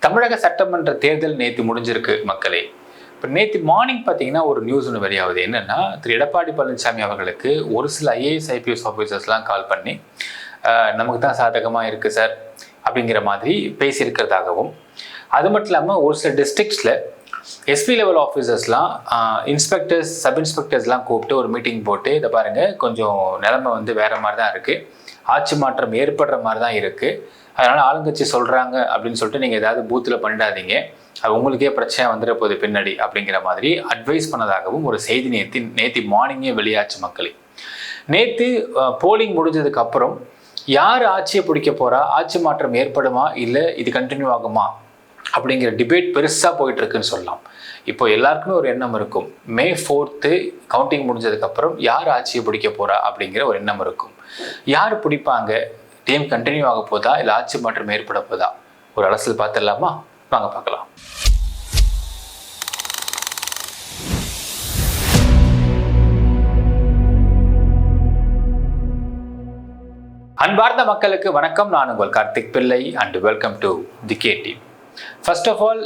தமிழக சட்டமன்ற தேர்தல் நேற்று முடிஞ்சிருக்கு மக்களே. இப்போ நேற்று மார்னிங் பார்த்தீங்கன்னா ஒரு நியூஸ் ஒன்று வெளியாகுது. என்னென்னா, திரு எடப்பாடி பழனிசாமி அவர்களுக்கு ஒரு சில ஐஏஎஸ் ஐபிஎஸ் ஆஃபீஸர்ஸ்லாம் கால் பண்ணி நமக்கு தான் சாதகமாக இருக்குது சார் அப்படிங்கிற மாதிரி பேசியிருக்கிறதாகவும், அது மட்டும் இல்லாமல் ஒரு சில டிஸ்ட்ரிக்ஸில் எஸ்பி லெவல் ஆஃபீஸர்ஸ்லாம் இன்ஸ்பெக்டர்ஸ் சப் இன்ஸ்பெக்டர்ஸ்லாம் கூப்பிட்டு ஒரு மீட்டிங் போட்டு, இதை பாருங்கள் கொஞ்சம் நிலைமை வந்து வேறு மாதிரி தான் இருக்குது, ஆட்சி மாற்றம் ஏற்படுற மாதிரி தான் இருக்குது, அதனால் ஆளுங்கட்சி சொல்கிறாங்க அப்படின்னு சொல்லிட்டு நீங்கள் ஏதாவது பூத்தில் பண்ணிடாதீங்க, அது உங்களுக்கே பிரச்சனை வந்துட போகுது பின்னாடி அப்படிங்கிற மாதிரி அட்வைஸ் பண்ணதாகவும் ஒரு செய்தி நேற்று மார்னிங்கே வெளியாச்சு மக்களே. நேற்று போலிங் முடிஞ்சதுக்கு அப்புறம் யார் ஆட்சியை பிடிக்க போகிறா, ஆட்சி மாற்றம் ஏற்படுமா இல்லை இது கண்டினியூ ஆகுமா அப்படிங்கிற டிபேட் பெருசாக போயிட்டுருக்குன்னு சொல்லலாம். இப்போ எல்லாருக்குமே ஒரு எண்ணம் இருக்கும், மே 4 கவுண்டிங் முடிஞ்சதுக்கப்புறம் யார் ஆட்சியை பிடிக்க போகிறா அப்படிங்கிற ஒரு எண்ணம் இருக்கும். யார் பிடிப்பாங்க, டீம் கண்டினியூ ஆக போதா இல்லை ஆட்சி மாற்றம் ஏற்பட போதா, ஒரு அலசல் பார்த்துடலாமா? வாங்க பார்க்கலாம். அன்பார்ந்த மக்களுக்கு வணக்கம். நான் உங்கள் Karthik Pillai and welcome to the K team. First of all,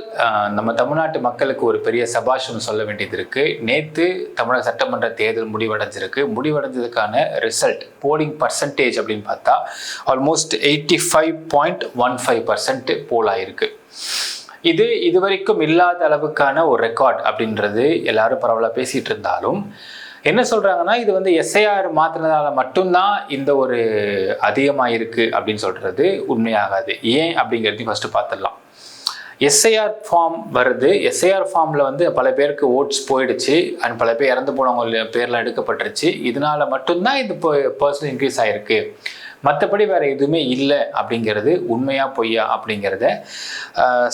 நம்ம தமிழ்நாட்டு மக்களுக்கு ஒரு பெரிய சபாஷம் சொல்ல வேண்டியது இருக்குது. நேற்று தமிழக சட்டமன்ற தேர்தல் முடிவடைஞ்சிருக்கு. முடிவடைஞ்சதுக்கான ரிசல்ட் போலிங் பர்சன்டேஜ் அப்படின்னு பார்த்தா ஆல்மோஸ்ட் 85.15% போல் ஆயிருக்கு. இது வரைக்கும் இல்லாத அளவுக்கான ஒரு ரெக்கார்ட் அப்படின்றது எல்லாரும் பரவலாக பேசிகிட்டு இருந்தாலும், என்ன சொல்கிறாங்கன்னா, இது வந்து எஸ்ஐஆர் மாற்றினதால மட்டும்தான் இந்த ஒரு அதிகமாக இருக்குது அப்படின்னு சொல்கிறது உண்மையாகாது. ஏன் அப்படிங்கிறதையும் ஃபஸ்ட்டு பார்த்துடலாம். எஸ்ஐஆர் ஃபார்ம் வருது. எஸ்ஐஆர் ஃபார்மில் வந்து பல பேருக்கு ஓட்ஸ் போயிடுச்சு அண்ட் பல பேர் இறந்து போனவங்க பேர்லாம் எடுக்கப்பட்டுருச்சு. இதனால மட்டும்தான் இது பர்சன்ட் இன்க்ரீஸ் ஆகிருக்கு, மற்றபடி வேறு எதுவுமே இல்லை அப்படிங்கிறது உண்மையா பொய்யா அப்படிங்கிறத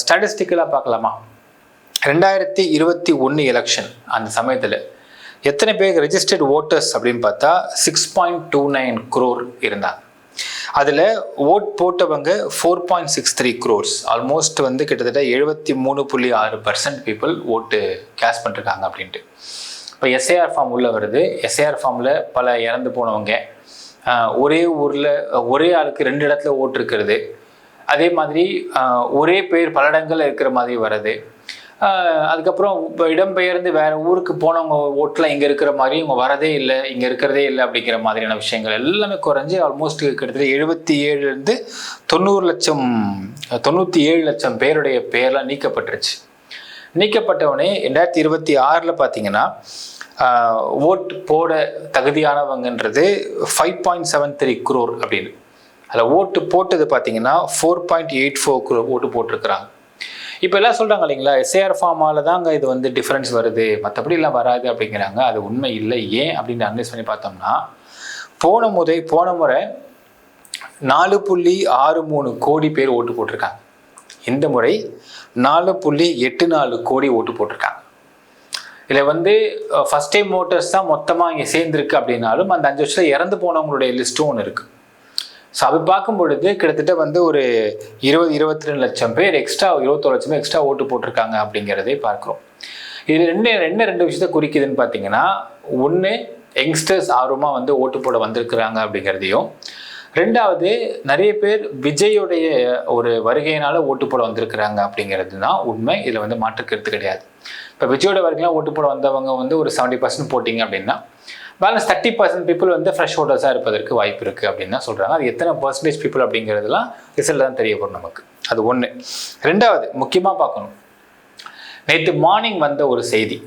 ஸ்டாட்டிஸ்டிக்கலாக பார்க்கலாமா? 2021 எலெக்ஷன் அந்த சமயத்தில் எத்தனை பேர் ரெஜிஸ்டர்ட் ஓட்டர்ஸ் அப்படின்னு பார்த்தா 6.29 crore இருந்தாங்க. அதில் ஓட் போட்டவங்க 4.63 crores, ஆல்மோஸ்ட் வந்து கிட்டத்தட்ட 73.6% பீப்புள் ஓட்டு கேஸ்ட் பண்ணிருக்காங்க அப்படின்ட்டு. இப்போ எஸ்ஐஆர் ஃபார்ம் உள்ள வருது. எஸ்ஐஆர் ஃபார்மில் பல இறந்து போனவங்க, ஒரே ஊரில் ஒரே ஆளுக்கு 2 இடத்துல ஓட்டு இருக்கிறது, அதே மாதிரி ஒரே பேர் பல இடங்களில் இருக்கிற மாதிரி வருது. அதுக்கப்புறம் இப்போ இடம்பெயர்ந்து வேறு ஊருக்கு போனவங்க ஓட்டெலாம் இங்கே இருக்கிற மாதிரி இவங்க வரதே இல்லை, இங்கே இருக்கிறதே இல்லை அப்படிங்கிற மாதிரியான விஷயங்கள் எல்லாமே குறைஞ்சி ஆல்மோஸ்ட் கிட்டத்தட்ட 77 97 லட்சம் பேருடைய பேர்லாம் நீக்கப்பட்டுருச்சு. நீக்கப்பட்டவனே 2026 பார்த்தீங்கன்னா ஓட் போட தகுதியானவங்கன்றது 5.73 crore அப்படின்னு. அதில் ஓட்டு போட்டது பார்த்தீங்கன்னா 4.84 crore ஓட்டு போட்டிருக்கிறாங்க. இப்போ எல்லாம் சொல்கிறாங்க இல்லைங்களா, எஸ்ஐஆர் ஃபார்மால தாங்க இது வந்து டிஃப்ரென்ஸ் வருது, மற்றபடி எல்லாம் வராது அப்படிங்கிறாங்க. அது உண்மை இல்லை. ஏன் அப்படின்னு அனலைஸ் பண்ணி பார்த்தோம்னா, போன முறை 4.63 கோடி பேர் ஓட்டு போட்டிருக்காங்க. இந்த முறை 4.84 கோடி ஓட்டு போட்டிருக்காங்க. இதில் வந்து ஃபஸ்ட் டைம் ஓட்டர்ஸ் தான் மொத்தமாக இங்கே சேர்ந்துருக்கு அப்படின்னாலும் அந்த 5 வருஷத்தில் இறந்து போனவங்களுடைய லிஸ்ட்டும் ஒன்று இருக்குது. ஸோ அது பார்க்கும் பொழுது கிட்டத்தட்ட வந்து ஒரு 22 லட்சம் பேர் எக்ஸ்ட்ரா, 21 லட்சம் பேர் எக்ஸ்ட்ரா ஓட்டு போட்டிருக்காங்க அப்படிங்கிறதே பார்க்குறோம். இது ரெண்டு விஷயத்தை குறிக்குதுன்னு பார்த்தீங்கன்னா, ஒன்று யங்ஸ்டர்ஸ் ஆர்வமாக வந்து ஓட்டு போட வந்திருக்கிறாங்க அப்படிங்கிறதையும், ரெண்டாவது நிறைய பேர் விஜயோடைய ஒரு வருகையினால் ஓட்டு போட வந்திருக்கிறாங்க அப்படிங்கிறது தான் உண்மை. இதில் வந்து மாற்றுக்கிறது கிடையாது. இப்போ விஜயோட வருகைலாம் ஓட்டு போட வந்தவங்க வந்து ஒரு 70% போட்டிங்க அப்படின்னா, பேலன்ஸ் 30% பீப்புள் வந்து ஃப்ரெஷ் ஓட்டர்ஸாக இருப்பதற்கு வாய்ப்பு இருக்குது அப்படின்னு தான் சொல்கிறாங்க. அது எத்தனை பர்சன்டேஜ் பீப்புள் அப்படிங்கிறதுலாம் ரிசல்ட் தான் தெரிய வரும் நமக்கு. அது ஒன்று. ரெண்டாவது முக்கியமாக பார்க்கணும், நேற்று மார்னிங் வந்த ஒரு செய்தி,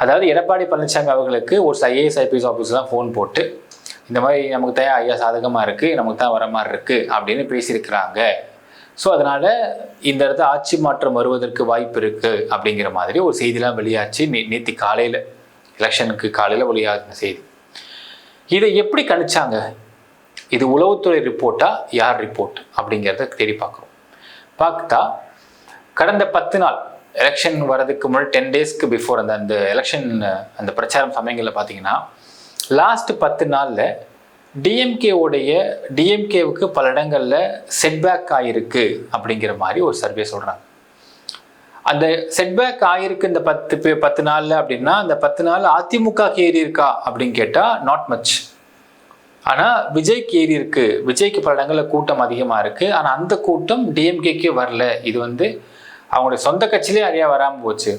அதாவது எடப்பாடி பழனிசாமி அவர்களுக்கு ஒரு ஐஏஎஸ் ஐபிஎஸ் ஆஃபீஸ்லாம் ஃபோன் போட்டு இந்த மாதிரி நமக்கு தான் ஐயா சாதகமாக இருக்குது, நமக்கு தான் வர மாதிரி இருக்குது அப்படின்னு பேசியிருக்கிறாங்க. ஸோ அதனால் இந்த இடத்துல ஆட்சி மாற்றம் வருவதற்கு வாய்ப்பு இருக்குது அப்படிங்கிற மாதிரி ஒரு செய்திலாம் வெளியாச்சு. நேற்று காலையில், எலெக்ஷனுக்கு காலையில் வெளியாகின செய்தி. இதை எப்படி கணிச்சாங்க? இது உளவுத்துறை ரிப்போர்ட்டா, யார் ரிப்போர்ட் அப்படிங்கிறத தேடி பார்க்குறோம். பார்த்தா கடந்த 10 நாள் எலெக்ஷன் வர்றதுக்கு முன்னாடி 10 டேஸ்க்கு பிஃபோர் அந்த எலெக்ஷன் அந்த பிரச்சாரம் சமயங்களில் பார்த்தீங்கன்னா, லாஸ்ட் 10 நாளில் டிஎம்கேவுக்கு பல இடங்களில் செட்பேக் ஆகிருக்கு அப்படிங்கிற மாதிரி ஒரு சர்வே சொல்கிறாங்க. அந்த செட்பேக் ஆகிருக்கு இந்த 10 நாளில் அப்படின்னா, அந்த 10 நாள் அதிமுக ஏறி இருக்கா அப்படின்னு கேட்டால் நாட் மச். ஆனால் விஜய்க்கு ஏறி இருக்கு, விஜய்க்கு பல இடங்களில் கூட்டம் அதிகமாக இருக்குது. ஆனால் அந்த கூட்டம் டிஎம்கேக்கே வரல. இது வந்து அவங்களுடைய சொந்த கட்சியிலே நிறையா வராமல் போச்சு.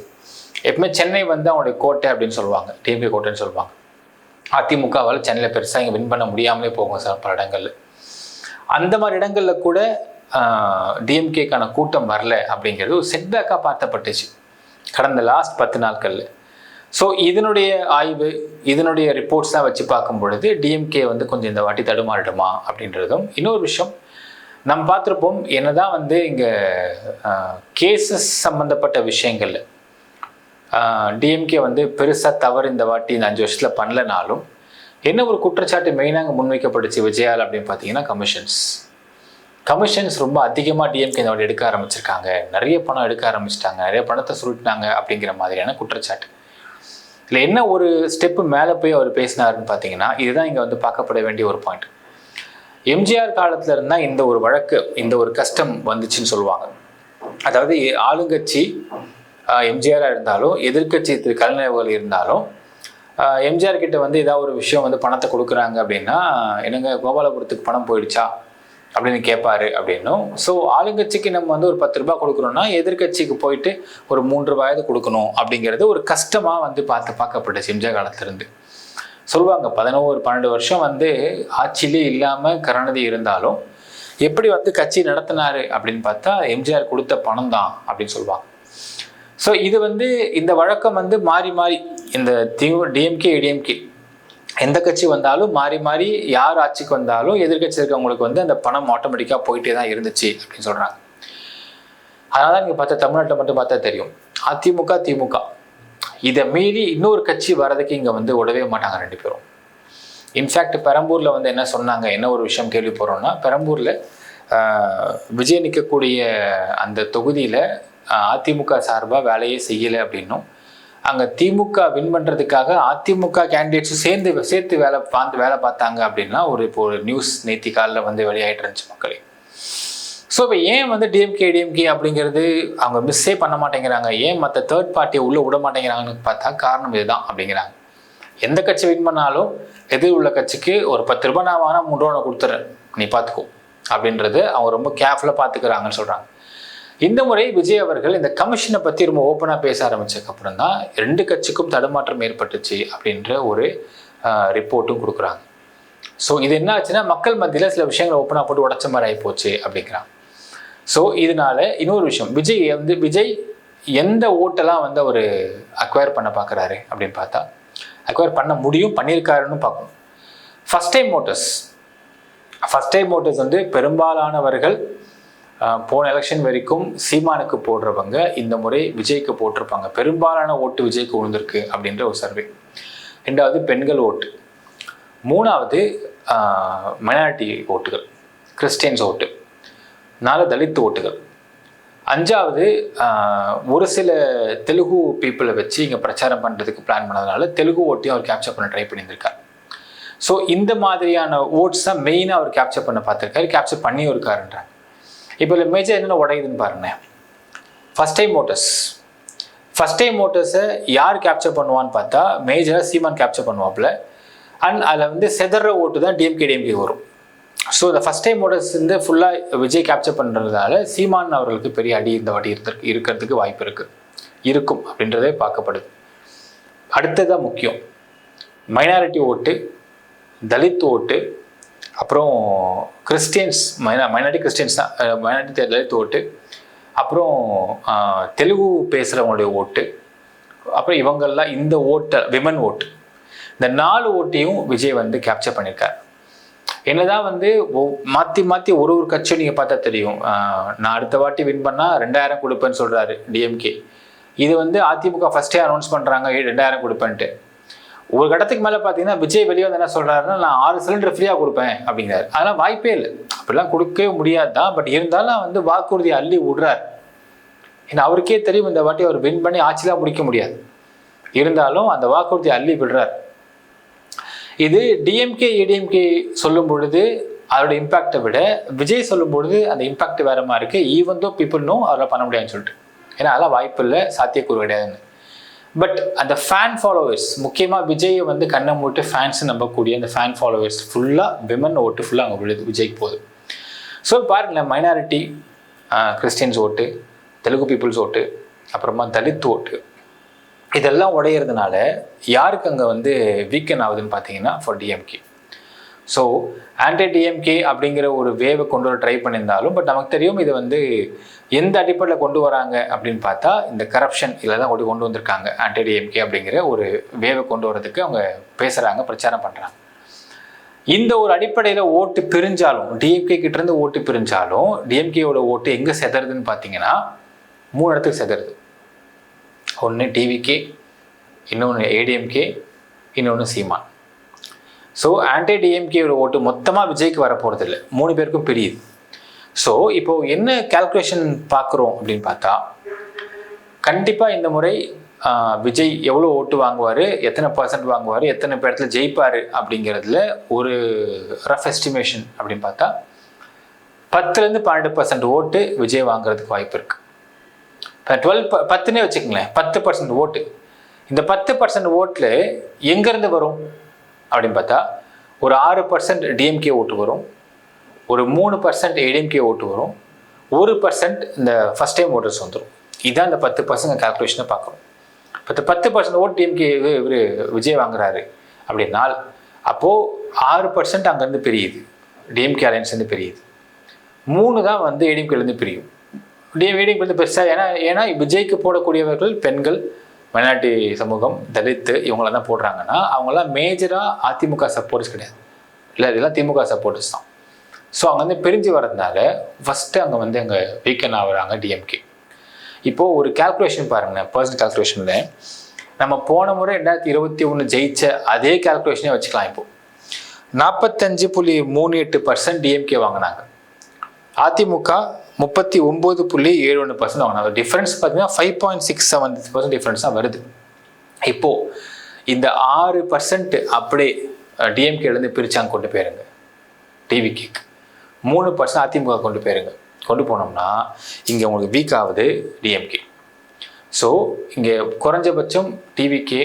எப்பவுமே சென்னை வந்து அவங்களுடைய கோட்டை அப்படின்னு சொல்லுவாங்க, டிஎம்கே கோட்டைன்னு சொல்லுவாங்க. அதிமுகவால் சென்னையில் பெருசாக இங்கே வின் பண்ண முடியாமலே போகும் சார் பல இடங்களில். அந்த மாதிரி இடங்களில் கூட டிஎம்கேக்கான கூட்டம் வரல அப்படிங்கிறது ஒரு செட்பேக்காக பார்த்தப்பட்டுச்சு கடந்த லாஸ்ட் 10 நாட்களில். ஸோ இதனுடைய ஆய்வு, இதனுடைய ரிப்போர்ட்ஸ்லாம் வச்சு பார்க்கும் பொழுது டிஎம்கே வந்து கொஞ்சம் இந்த வாட்டி தடுமாறிடுமா அப்படின்றதும் இன்னொரு விஷயம். நம்ம பார்த்துருப்போம், என்னதான் வந்து இங்கே கேசஸ் சம்மந்தப்பட்ட விஷயங்கள்ல டிஎம்கே வந்து பெருசாக தவறு இந்த வாட்டி இந்த 5 வருஷத்தில் பண்ணலனாலும் என்ன ஒரு குற்றச்சாட்டு மெயினாக முன்வைக்கப்படுச்சு விஜயால் அப்படின்னு பார்த்தீங்கன்னா கமிஷன்ஸ் ரொம்ப அதிகமாக டிஎம்கே இந்த வாட்டி எடுக்க ஆரம்பிச்சிருக்காங்க, நிறைய பணம் எடுக்க ஆரம்பிச்சிட்டாங்க, நிறைய பணத்தை சுருட்டினாங்க அப்படிங்கிற மாதிரியான குற்றச்சாட்டு. இல்லை என்ன ஒரு ஸ்டெப்பு மேலே போய் அவர் பேசினாருன்னு பார்த்தீங்கன்னா, இதுதான் இங்கே வந்து பார்க்கப்பட வேண்டிய ஒரு பாயிண்ட். எம்ஜிஆர் காலத்தில் இருந்தால் இந்த ஒரு வழக்கு, இந்த ஒரு கஷ்டம் வந்துச்சுன்னு சொல்லுவாங்க. அதாவது ஆளுங்கட்சி எம்ஜிஆராக இருந்தாலும் எதிர்கட்சி திரு கலைஞர்கள் இருந்தாலும் எம்ஜிஆர் கிட்ட வந்து ஏதாவது ஒரு விஷயம் வந்து பணத்தை கொடுக்குறாங்க அப்படின்னா, என்னங்க கோபாலபுரத்துக்கு பணம் போயிடுச்சா அப்படின்னு கேட்பாரு அப்படின்னும். ஸோ ஆளுங்கட்சிக்கு நம்ம வந்து ஒரு 10 ரூபாய் கொடுக்குறோம்னா எதிர்கட்சிக்கு போயிட்டு ஒரு 3 ரூபாயாவது கொடுக்கணும் அப்படிங்கிறது ஒரு கஷ்டமாக வந்து பார்க்கப்பட்டுச்சு எம்ஜிஆர் காலத்திலிருந்து. சொல்லுவாங்க 11-12 வருஷம் வந்து ஆட்சியிலே இல்லாமல் கருணாநிதி இருந்தாலும் எப்படி வந்து கட்சி நடத்தினாரு அப்படின்னு பார்த்தா எம்ஜிஆர் கொடுத்த பணம் தான் அப்படின்னு சொல்லுவாங்க. ஸோ இது வந்து இந்த வழக்கம் வந்து மாறி மாறி இந்த டிஎம்கே ஏடிஎம்கே எந்த கட்சி வந்தாலும் மாறி மாறி யார் ஆட்சிக்கு வந்தாலும் எதிர்கட்சி இருக்கவங்களுக்கு வந்து அந்த பணம் ஆட்டோமேட்டிக்காக போயிட்டே தான் இருந்துச்சு அப்படின்னு சொல்கிறாங்க. அதனால தான் நீங்கள் பார்த்தா தமிழ்நாட்டில் மட்டும் பார்த்தா தெரியும், அதிமுக திமுக இதை மீறி இன்னொரு கட்சி வர்றதுக்கு இங்கே வந்து விடவே மாட்டாங்க 2 பேரும். இன்ஃபேக்ட் பெரம்பூரில் வந்து என்ன சொன்னாங்க, என்ன ஒரு விஷயம் கேள்வி போகிறோம்னா, பெரம்பூரில் விஜய் நிற்கக்கூடிய அந்த தொகுதியில் அதிமுக சார்பாக வேலையே செய்யலை அப்படின்னும், அங்கே திமுக வின் பண்ணுறதுக்காக அதிமுக கேண்டிடேட்ஸும் சேர்த்து வேலை பார்த்தாங்க அப்படின்னா இப்போ ஒரு நியூஸ் நேத்தி காலில் வந்து வெளியாகிட்டு இருந்துச்சு மக்களே. ஸோ இப்போ ஏன் வந்து டிஎம்கே அப்படிங்கிறது அவங்க மிஸ்ஸே பண்ண மாட்டேங்கிறாங்க, ஏன் மற்ற தேர்ட் பார்ட்டியை உள்ளே விட மாட்டேங்கிறாங்கன்னு பார்த்தா காரணம் இதுதான் அப்படிங்கிறாங்க. எந்த கட்சி வின் பண்ணாலும் எதிர் உள்ள கட்சிக்கு ஒரு 10 ரூபாய் நான் வாங்கினா 3 ரூபா நான் கொடுத்துறேன், நீ பார்த்துக்கோ அப்படின்றது அவங்க ரொம்ப கேர்ஃபுல்லாக பார்த்துக்கிறாங்கன்னு சொல்கிறாங்க. இந்த முறை விஜய் அவர்கள் இந்த கமிஷனை பற்றி ரொம்ப ஓப்பனாக பேச ஆரம்பித்ததுக்கப்புறம் தான் 2 கட்சிக்கும் தடுமாற்றம் ஏற்பட்டுச்சு அப்படின்ற ஒரு ரிப்போர்ட்டும் கொடுக்குறாங்க. ஸோ இது என்ன ஆச்சுன்னா, மக்கள் மத்தியில் சில விஷயங்களை ஓப்பனாக போட்டு உடச்ச மாதிரி ஆகிப்போச்சு அப்படிங்கிறாங்க. ஸோ இதனால இன்னொரு விஷயம், விஜய் எந்த ஓட்டெல்லாம் வந்து அவர் அக்வயர் பண்ண பார்க்குறாரு அப்படின்னு பார்த்தா, அக்வயர் பண்ண முடியும், பண்ணியிருக்காருன்னு பார்க்கணும். ஃபஸ்ட் டைம் மோட்டர்ஸ் வந்து பெரும்பாலானவர்கள் போன எலெக்ஷன் வரைக்கும் சீமானுக்கு போடுறவங்க இந்த முறை விஜய்க்கு போட்டிருப்பாங்க. பெரும்பாலான ஓட்டு விஜய்க்கு விழுந்திருக்கு அப்படின்ற ஒரு சர்வே. 2வது பெண்கள் ஓட்டு, 3வது மைனாரிட்டி ஓட்டுகள், கிறிஸ்டியன்ஸ் ஓட்டு, 4 தலித் ஓட்டுகள், 5வது ஒரு சில தெலுங்கு பீப்புளை வச்சு இங்கே பிரச்சாரம் பண்ணுறதுக்கு பிளான் பண்ணதுனால தெலுங்கு ஓட்டையும் அவர் கேப்சர் பண்ண ட்ரை பண்ணியிருக்கார். ஸோ இந்த மாதிரியான ஓட்ஸ் தான் மெயினாக அவர் கேப்சர் பண்ண பார்த்துருக்காரு, கேப்சர் பண்ணியும் இருக்காருன்றாங்க. இப்போ இல்லை மேஜர் என்னென்ன உடையுதுன்னு பாருங்க. ஃபஸ்ட் டைம் மோட்டர்ஸை யார் கேப்சர் பண்ணுவான்னு பார்த்தா மேஜராக சீமான் கேப்சர் பண்ணுவாப்புல. அண்ட் அதில் வந்து செதற ஓட்டு தான் டிஎம்கே வரும். ஸோ இந்த ஃபஸ்ட் டைம் மோட்டர்ஸ் வந்து ஃபுல்லாக விஜய் கேப்சர் பண்ணுறதுனால சீமான் அவர்களுக்கு பெரிய அடி இந்த வாட்டி இருக்கிறதுக்கு வாய்ப்பு இருக்கும் அப்படின்றதே பார்க்கப்படுது. அடுத்ததான் முக்கியம், மைனாரிட்டி ஓட்டு, தலித் ஓட்டு, அப்புறம் கிறிஸ்டியன்ஸ், மைனாரிட்டி கிறிஸ்டியன்ஸ் தான், மைனாரிட்டி தலித் ஓட்டு, அப்புறம் தெலுங்கு பேசுகிறவங்களுடைய ஓட்டு, அப்புறம் இவங்கெல்லாம் இந்த விமன் ஓட்டு, இந்த 4 ஓட்டையும் விஜய் வந்து கேப்சர் பண்ணியிருக்கார். என்னதான் வந்து மாற்றி ஒரு கட்சியும் நீங்கள் பார்த்தா தெரியும், நான் அடுத்த வாட்டி வின் பண்ணால் 2000 கொடுப்பேன்னு சொல்கிறாரு டிஎம்கே. இது வந்து அதிமுக ஃபஸ்ட்டே அனௌன்ஸ் பண்ணுறாங்க 2000 கொடுப்பேன்ட்டு. ஒரு கட்டத்துக்கு மேலே பார்த்தீங்கன்னா விஜய் வெளியே வந்து என்ன சொல்கிறாருன்னா, நான் 6 சிலிண்டர் ஃப்ரீயாக கொடுப்பேன் அப்படிங்கிறாரு. அதெல்லாம் வாய்ப்பே இல்லை, அப்படிலாம் கொடுக்கவே முடியாது தான். பட் இருந்தாலும் வந்து வாக்குறுதியை அள்ளி விடுறார். ஏன்னா அவருக்கே தெரியும் இந்த வாட்டி அவர் வின் பண்ணி ஆட்சிலாம் முடிக்க முடியாது, இருந்தாலும் அந்த வாக்குறுதியை அள்ளி விடுறார். இது டிஎம்கே ஏடிஎம்கே சொல்லும் பொழுது அதோட இம்பாக்டை விட விஜய் சொல்லும் பொழுது அந்த இம்பாக்ட் வேற மாதிரி இருக்குது. ஈவன் தோ பீப்புள் நோ அவரை பண்ண முடியாதுன்னு சொல்லிட்டு, ஏன்னா அதெல்லாம் வாய்ப்பு இல்லை, சாத்தியக்கூறு கிடையாதுன்னு. பட் அந்த ஃபேன் ஃபாலோவர்ஸ், முக்கியமாக விஜயை வந்து கண்ணை மூட்டு ஃபேன்ஸ் நம்பக்கூடிய அந்த ஃபேன் ஃபாலோவர்ஸ் ஃபுல்லாக விமன் ஓட்டு ஃபுல்லாக அங்கே விழுது விஜய்க்கு போகுது. ஸோ பாருங்களேன், மைனாரிட்டி கிறிஸ்டியன்ஸ் ஓட்டு, தெலுங்கு பீப்புள்ஸ் ஓட்டு, அப்புறமா தலித் ஓட்டு, இதெல்லாம் உடையிறதுனால யாருக்கு அங்கே வந்து வீக்கன் ஆகுதுன்னு பார்த்தீங்கன்னா for DMK. So anti DMK அப்படிங்கிற ஒரு வேவை கொண்டு வர ட்ரை பண்ணியிருந்தாலும், பட் நமக்கு தெரியும் இது வந்து எந்த அடிப்படையில் கொண்டு வராங்க அப்படின்னு பார்த்தா இந்த கரப்ஷன் இதில் தான் கொண்டு வந்திருக்காங்க. ஆன்டி டிஎம்கே அப்படிங்கிற ஒரு வேவை கொண்டு வரதுக்கு அவங்க பேசுகிறாங்க, பிரச்சாரம் பண்ணுறாங்க. இந்த ஒரு அடிப்படையில் ஓட்டு பிரிஞ்சாலும், டிஎம்கே கிட்டேருந்து ஓட்டு பிரிஞ்சாலும், டிஎம்கேயோட ஓட்டு எங்கே செதறதுன்னு பார்த்தீங்கன்னா 3 இடத்துக்கு செதறுது. ஒன்று டிவிகே, இன்னொன்று ஏடிஎம்கே, இன்னொன்று சீமான். ஸோ ஆன்டி டிஎம்கேயோட ஓட்டு மொத்தமாக விஜய்க்கு வரப்போகிறது இல்லை, 3 பேருக்கும் பிரியுது. ஸோ இப்போது என்ன கால்குலேஷன் பார்க்குறோம் அப்படின்னு பார்த்தா, கண்டிப்பாக இந்த முறை விஜய் எவ்வளோ ஓட்டு வாங்குவார், எத்தனை % வாங்குவார், எத்தனை இடத்துல ஜெயிப்பார் அப்படிங்கிறதுல ஒரு ரஃப் எஸ்டிமேஷன் அப்படின்னு பார்த்தா 10லேருந்து 12% ஓட்டு விஜய் வாங்குறதுக்கு வாய்ப்பு இருக்குது. இப்போ 10னே வச்சுக்கங்களேன், 10% ஓட்டு. இந்த 10% ஓட்டில் எங்கேருந்து வரும் அப்படின்னு பார்த்தா, ஒரு 6% டிஎம்கே ஓட்டு வரும், ஒரு 3% ஏடிஎம்கே ஓட்டு வரும், 1% இந்த ஃபஸ்ட் டைம் ஓட்டர்ஸ் வந்துடும். இதுதான் இந்த 10% கால்குலேஷனை பார்க்குறோம். இப்போ 10% ஓட்டு டிஎம்கே இவர் விஜய் வாங்குறாரு அப்படின்னால், அப்போது 6% அங்கேருந்து பிரியுது, டிஎம்கே அலையன்ஸ்லேருந்து பிரியுது. 3 தான் வந்து ஏடிஎம்கேலேருந்து பிரியும். ஏடிஎம்கே வந்து பெருசாக, ஏன்னா விஜய்க்கு போடக்கூடியவர்கள் பெண்கள், மைனாரிட்டி சமூகம், தலித்து, இவங்களாம் தான் போடுறாங்கன்னா அவங்களாம் மேஜராக அதிமுக சப்போர்ட்டர்ஸ் கிடையாது, இல்லை இதெல்லாம் திமுக சப்போர்ட்டர்ஸ் தான். ஸோ அங்கேருந்து பிரிஞ்சு வர்றதுனால ஃபஸ்ட்டு அங்கே வந்து அங்கே வீக்கன் ஆகுறாங்க டிஎம்கே. இப்போது ஒரு கால்குலேஷன் பாருங்கள், பர்சனல் கால்குலேஷனில் நம்ம போன முறை 2021 ஜெயிச்ச அதே கால்குலேஷனே வச்சுக்கலாம். இப்போது 45.38% டிஎம்கே வாங்கினாங்க, அதிமுக 39.71% வாங்கினாங்க. டிஃப்ரென்ஸ் பார்த்தீங்கன்னா 5.67% டிஃப்ரென்ஸ் தான் வருது. இப்போது இந்த 6% அப்படியே டிஎம்கேலேருந்து பிரிச்சாங்க கொண்டு போயிருங்க டிவிகேக்கு, 3% அதிமுக கொண்டு போயிருங்க. கொண்டு போனோம்னா இங்கே உங்களுக்கு வீக் ஆகுது டிஎம்கே. ஸோ இங்கே குறைஞ்சபட்சம் டிவிகே,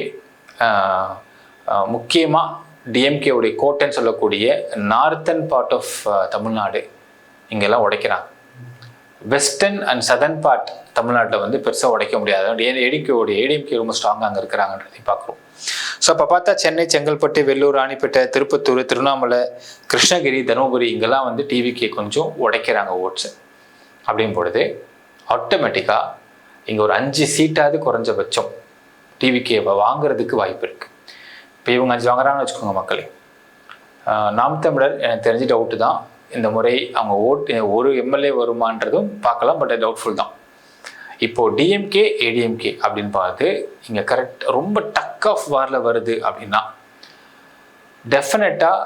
முக்கியமாக டிஎம்கேவுடைய கோட்டைன்னு சொல்லக்கூடிய நார்த்தன் பார்ட் ஆஃப் தமிழ்நாடு இங்கெல்லாம் உடைக்கிறாங்க. வெஸ்டர்ன் அண்ட் சதர்ன் பார்ட் தமிழ்நாட்டில் வந்து பெருசாக உடைக்க முடியாது. ஏடிஎம்கே ரொம்ப ஸ்ட்ராங்காக அங்கே இருக்கிறாங்கன்றதையும் பார்க்குறோம். ஸோ அப்போ பார்த்தா சென்னை, செங்கல்பட்டு, வெள்ளூர், ராணிப்பேட்டை, திருப்பத்தூர், திருவண்ணாமலை, கிருஷ்ணகிரி, தருமபுரி இங்கெல்லாம் வந்து டிவிகே கொஞ்சம் உடைக்கிறாங்க ஓட்ஸு. அப்படின் பொழுது ஆட்டோமேட்டிக்காக இங்கே ஒரு 5 சீட்டாவது குறைஞ்சபட்சம் டிவிகேவை வாங்குறதுக்கு வாய்ப்பு இருக்குது. இப்போ இவங்க 5 வாங்குறாங்கன்னு வச்சுக்கோங்க மக்களே. நாம் தமிழர் எனக்கு தெரிஞ்ச டவுட்டு தான், இந்த முறை அவங்க ஒரு எம்எல்ஏ வருமானதும் பார்க்கலாம், பட் டவுட்ஃபுல் தான். இப்போது டிஎம்கே ஏடிஎம்கே அப்படின்னு பார்த்து இங்கே கரெக்ட் ரொம்ப டக் ஆஃப் வாரில் வருது அப்படின்னா டெஃபினட்டாக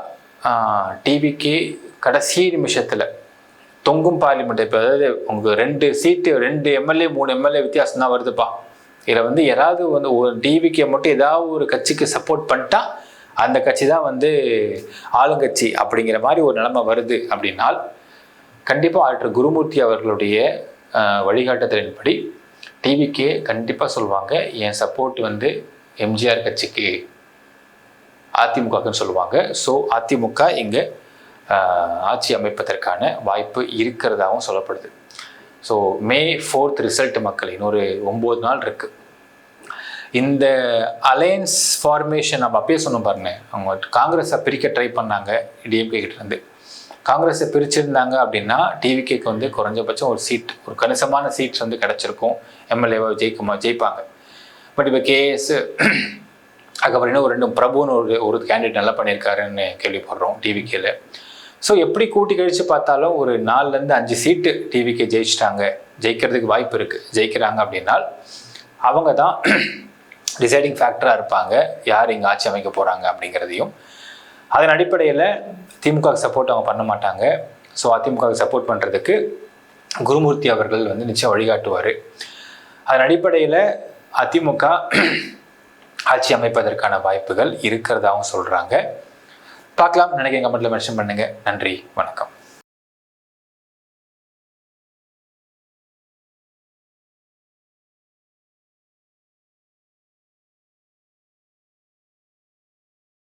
டிவிகே கடைசி நிமிஷத்தில் தொங்கும் பார்லிமெண்ட். இப்போ அதாவது உங்களுக்கு 2 சீட்டு, 2 எம்எல்ஏ 3 எம்எல்ஏ வித்தியாசம் தான் வருதுப்பா. இதில் வந்து யாராவது வந்து ஒரு டிவிகே மட்டும் ஏதாவது ஒரு கட்சிக்கு சப்போர்ட் பண்ணிட்டா அந்த கட்சி தான் வந்து ஆளுங்கட்சி அப்படிங்கிற மாதிரி ஒரு நிலைமை வருது அப்படின்னால், கண்டிப்பாக ஆல்டர் குருமூர்த்தி அவர்களுடைய வழிகாட்டுதலின்படி டிவிகே கண்டிப்பாக சொல்லுவாங்க, என் சப்போர்ட் வந்து எம்ஜிஆர் கட்சிக்கு, அதிமுகன்னு சொல்லுவாங்க. ஸோ அதிமுக இங்கே ஆட்சி அமைப்பதற்கான வாய்ப்பு இருக்கிறதாகவும் சொல்லப்படுது. ஸோ May 4th ரிசல்ட் மக்கள் இன்னொரு 9 நாள் இருக்குது. இந்த அலையன்ஸ் ஃபார்மேஷன் நம்ம அப்பயே சொன்னோம் பாருங்க, அவங்க காங்கிரஸை பிரிக்க ட்ரை பண்ணாங்க டிஎம்கே கிட்டேருந்து. காங்கிரஸை பிரிச்சிருந்தாங்க அப்படின்னா டிவிகேக்கு வந்து குறைஞ்சபட்சம் ஒரு சீட், ஒரு கணிசமான சீட்ஸ் வந்து கிடச்சிருக்கும், எம்எல்ஏவாக ஜெயிப்பாங்க. பட் இப்போ கேஎஸ், அதுக்கப்புறம் இன்னும் 2 பிரபுன்னு ஒரு கேண்டிடேட் நல்லா பண்ணியிருக்காருன்னு கேள்விப்படுறோம் டிவிகேல. ஸோ எப்படி கூட்டி கழித்து பார்த்தாலும் ஒரு 4லேருந்து 5 சீட்டு டிவிகே ஜெயிக்கிறதுக்கு வாய்ப்பு இருக்குது. ஜெயிக்கிறாங்க அப்படின்னால் அவங்க தான் டிசைடிங் ஃபேக்டராக இருப்பாங்க யார் இங்கே ஆட்சி அமைக்க போகிறாங்க அப்படிங்கிறதையும். அதன் அடிப்படையில் திமுகவுக்கு சப்போர்ட் அவங்க பண்ண மாட்டாங்க. ஸோ அதிமுகவுக்கு சப்போர்ட் பண்ணுறதுக்கு குருமூர்த்தி அவர்கள் வந்து நிச்சயம் வழிகாட்டுவார். அதன் அடிப்படையில் அதிமுக ஆட்சி அமைப்பதற்கான வாய்ப்புகள் இருக்கிறதாகவும் சொல்கிறாங்க. பார்க்கலாம், நினைக்கிறேன், கமெண்ட்டில் மென்ஷன் பண்ணுங்கள். நன்றி, வணக்கம்.